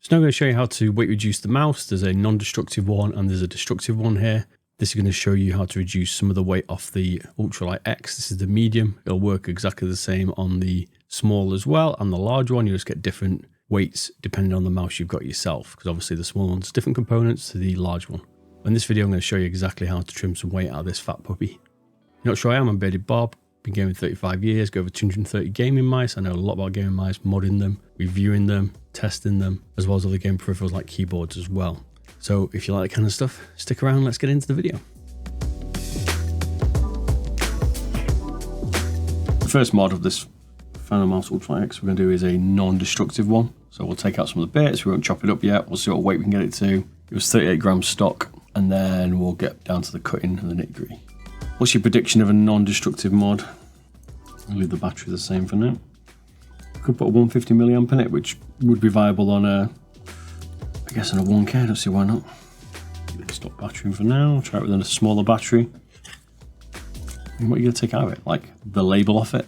So now I'm going to show you how to weight reduce the mouse. There's a non-destructive one and there's a destructive one here. This is going to show you how to reduce some of the weight off the Ultralight X. This is the medium. It'll work exactly the same on the small as well, and the large one. You just get different weights depending on the mouse you've got yourself, because obviously the small one's different components to the large one. In this video, I'm going to show you exactly how to trim some weight out of this fat puppy. You're not sure I am? I'm Beardedbob. Been gaming 35 years, got over 230 gaming mice. I know a lot about gaming mice, modding them, reviewing them, testing them, as well as other game peripherals like keyboards as well. So if you like that kind of stuff, stick around, let's get into the video. The first mod of this FinalMouse UltralightX X we're going to do is a non-destructive one. So we'll take out some of the bits, we won't chop it up yet, we'll see what weight we can get it to. It was 38 grams stock, and then we'll get down to the cutting and the nitty-gritty. What's your prediction of a non-destructive mod? I'll leave the battery the same for now. Could put a 150 milliamp in it, which would be viable on a, I guess on a 1K, I don't see why not. Stop batterying for now, try it with a smaller battery. And what are you going to take out of it? Like the label off it?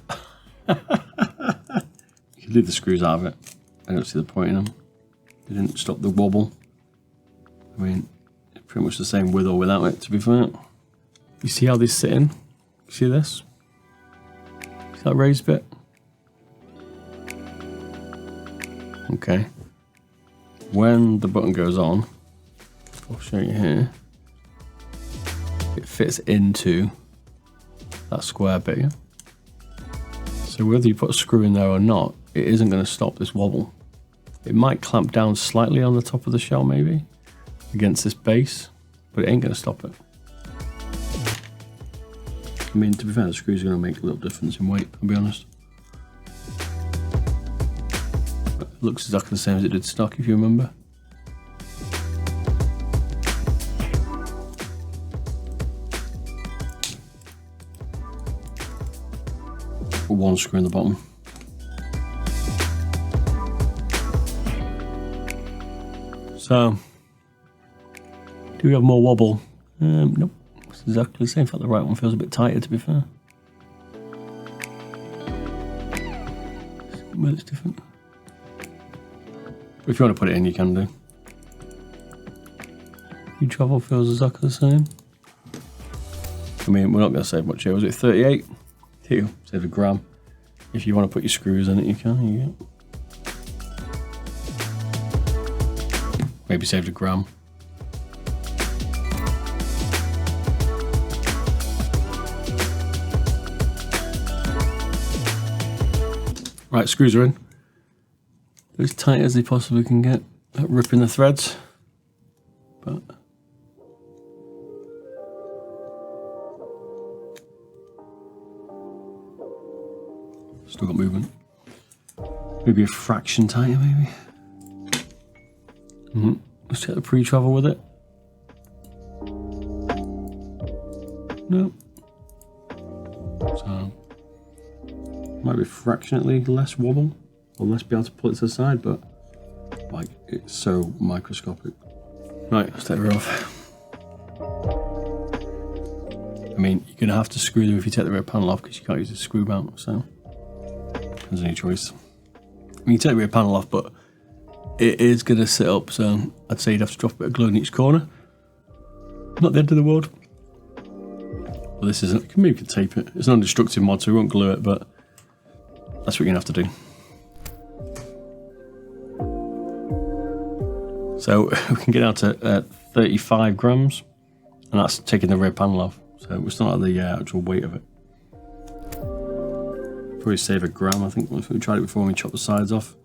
You could leave the screws out of it. I don't see the point in them. They didn't stop the wobble. I mean, it's pretty much the same with or without it, to be fair. You see how they sit in? You see this? See that raised bit? Okay. When the button goes on, I'll show you here, it fits into that square bit here. So whether you put a screw in there or not, it isn't going to stop this wobble. It might clamp down slightly on the top of the shell maybe, against this base, but it ain't going to stop it. I mean, to be fair, the screws are going to make a little difference in weight, I'll be honest. But it looks exactly the same as it did stock, if you remember. Put one screw in the bottom. So, do we have more wobble? Nope. It's exactly the same. In fact, the right one feels a bit tighter, to be fair. Well, it's different. But if you want to put it in, you can do. Your travel feels exactly the same. I mean, we're not going to save much here. Was it 38? Here, save a gram. If you want to put your screws in it, you can. You go. Maybe saved a gram. Right, screws are in. They're as tight as they possibly can get at ripping the threads. But still got movement. Maybe a fraction tighter, maybe. Let's check the pre-travel with it. No. So might be fractionally less wobble, or less be able to pull it to the side, but like it's so microscopic. Right, let's take her off. I mean, you're gonna have to screw them if you take the rear panel off, because you can't use the screw mount, so there's any choice. I mean, you take the rear panel off, but it is going to sit up, so I'd say you'd have to drop a bit of glue in each corner. Not the end of the world. Well, this isn't. Maybe you can tape it. It's an non-destructive mod, so we won't glue it, but that's what you're going to have to do. So we can get out to 35 grams, and that's taking the rear panel off. So we're still not at the actual weight of it. Probably save a gram, I think. We tried it before when we chopped the sides off.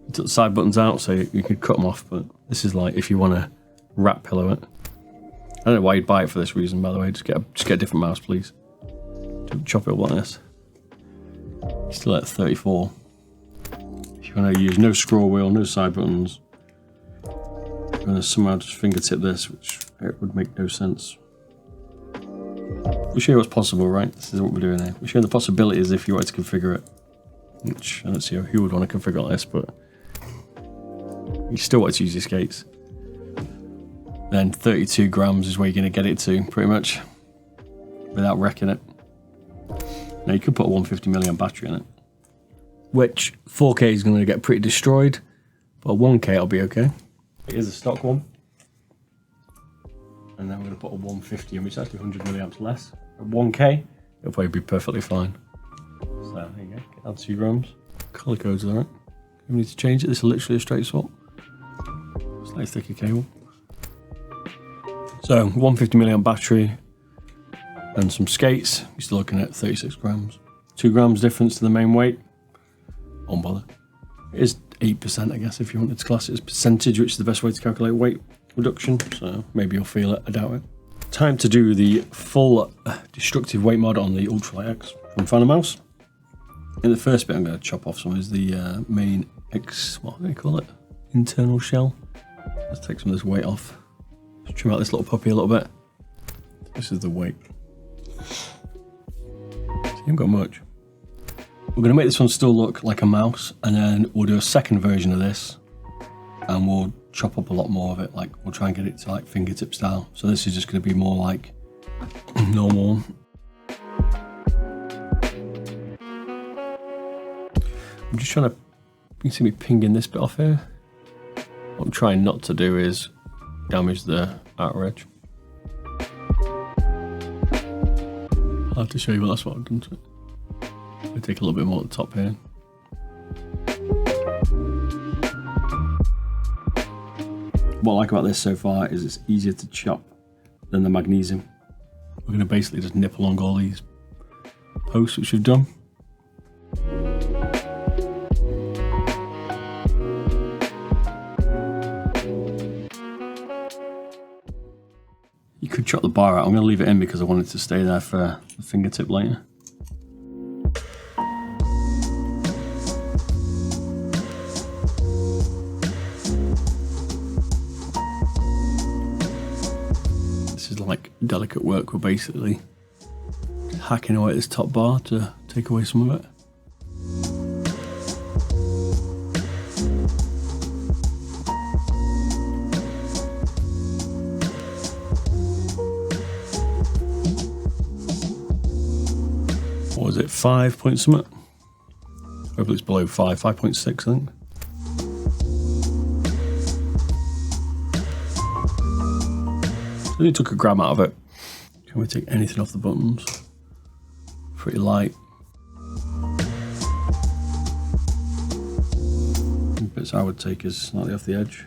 We took the side buttons out so you could cut them off, but this is like if you want to wrap pillow it. I don't know why you'd buy it for this reason, by the way. Just get a different mouse, please. Don't chop it up like this. You're still at 34. If you want to use no scroll wheel, no side buttons, you're going to somehow just fingertip this, which it would make no sense. We'll show you what's possible, right? This is what we're doing here. We're showing the possibilities if you wanted to configure it. Which I don't see who would want to configure like this, but you still want to use your skates. Then 32 grams is where you're going to get it to, pretty much, without wrecking it. Now you could put a 150 milliamp battery in it, which 4K is going to get pretty destroyed, But 1K will be okay. It is a stock one. And then we're going to put a 150 in, which is actually 100 milliamps less. At 1K, it'll probably be perfectly fine. So there you go, add 2 grams. Colour codes are right. We need to change it. This is literally a straight swap. Slightly thicker cable. So 150 milliamp battery and some skates. You're still looking at 36 grams. 2 grams difference to the main weight. Won't bother. It is 8%, I guess, if you wanted to class it as percentage, which is the best way to calculate weight reduction. So maybe you'll feel it, I doubt it. Time to do the full destructive weight mod on the Ultralight X from FinalMouse. In the first bit, I'm going to chop off some of the main what do they call it? Internal shell. Let's take some of this weight off. Let's trim out this little puppy a little bit. This is the weight. So you haven't got much. We're going to make this one still look like a mouse, and then we'll do a second version of this, and we'll chop up a lot more of it. Like, we'll try and get it to like fingertip style. So this is just going to be more like normal. I'm just trying to, you can see me pinging this bit off here. What I'm trying not to do is damage the outer edge. I'll have to show you, but that's what I've done to it. I'll take a little bit more at the top here. What I like about this so far is it's easier to chop than the magnesium. We're going to basically just nip along all these posts which we've done. You could chop the bar out. I'm going to leave it in because I want it to stay there for the fingertip later. This is like delicate work. We're basically hacking away at this top bar to take away some of it. What was it, 5 point something? Hopefully it's below 5.6 I think. So we took a gram out of it. Can we take anything off the buttons? Pretty light. The bits I would take is slightly off the edge.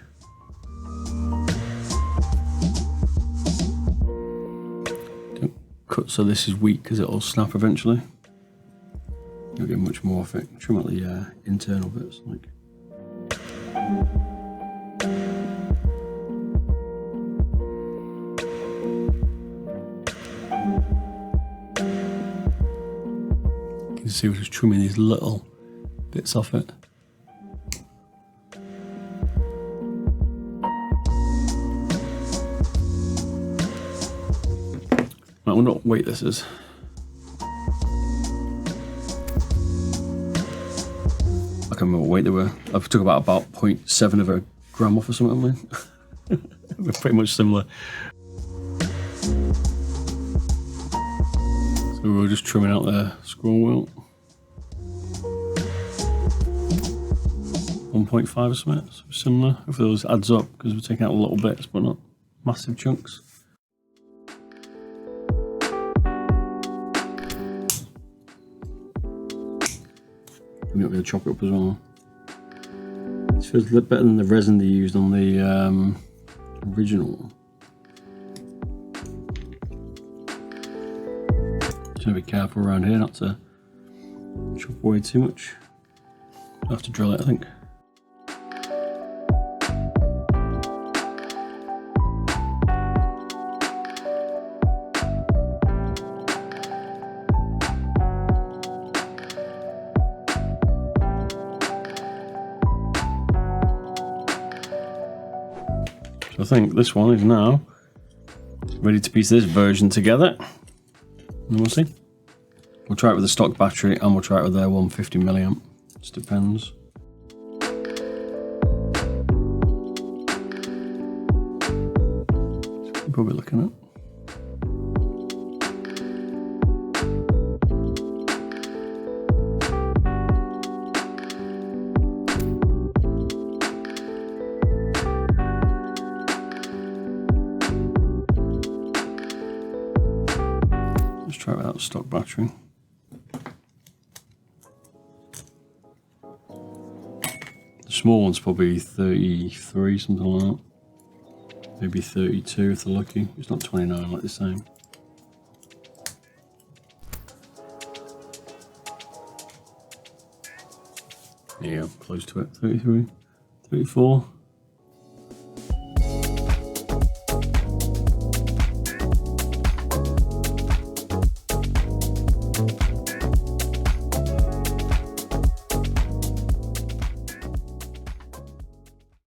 Don't cut so this is weak because it'll snap eventually. You'll get much more of it. Trim out the internal bits, like. You can see we're just trimming these little bits off it. I wonder what weight this is. I can't remember what weight they were. I took about 0.7 of a gram off or something. They're pretty much similar. So we were just trimming out the scroll wheel. 1.5 or something, so similar. Hopefully those adds up because we're taking out little bits but not massive chunks. I'm going to chop it up as well. This feels a bit better than the resin they used on the original. Just going to be careful around here not to chop away too much. I'll have to drill it, I think. So I think this one is now ready to piece this version together. And we'll see. We'll try it with a stock battery and we'll try it with their 150 milliamp. Just depends. That's what we're probably looking at. try it without stock battery. The small one's probably 33, something like that. Maybe 32 if they're lucky. It's not 29 like the same. Yeah, close to it. 33, 34.